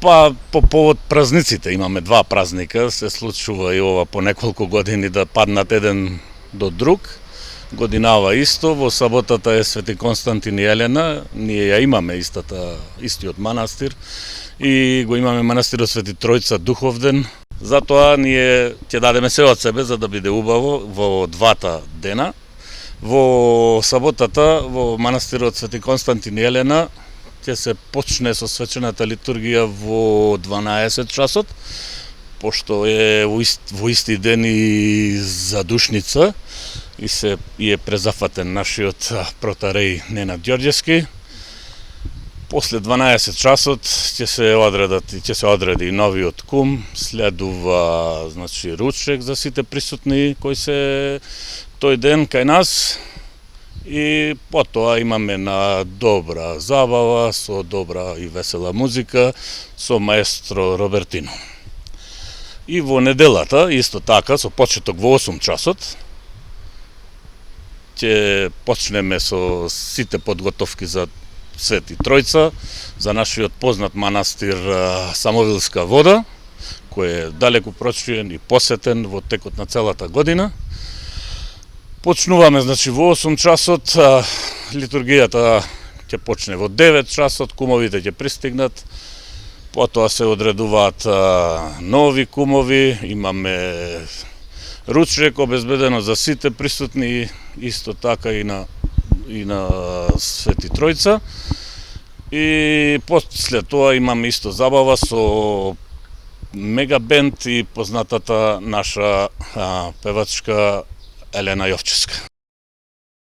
Па, по повод празниците, имаме два празника, се случува и ова по неколку години да паднат еден до друг. Годинава исто, во саботата е Свети Константин и Елена, ние ја имаме истиот манастир и го имаме манастирот Свети Тројца Духовден. Затоа ние ќе дадеме се од себе за да биде убаво во двата дена. Во саботата во манастирот Свети Константин и Елена ќе се почне со свечената литургија во 12 часот, пошто е во исти ден и задушница и е презафатен нашиот протареј Ненад Ѓорѓевски. После 12 часот ќе се одреди новиот кум, следува ручек за сите присутни кои се тој ден кај нас. И потоа имаме на добра забава, со добра и весела музика, со маестро Робертино. И во неделата, исто така, со почеток во 8 часот, ќе почнеме со сите подготовки за Свети Тројца, за нашиот познат манастир Самовилска вода, кој е далеку прочуен и посетен во текот на целата година. Почнуваме во 8 часот, литургијата ќе почне во 9 часот, кумовите ќе пристигнат, потоа се одредуваат нови кумови, имаме ручек обезбедено за сите присутни, исто така и на Свети Тројца. И после тоа имаме исто забава со мегабенд и познатата наша певачка Елена Јовчевска.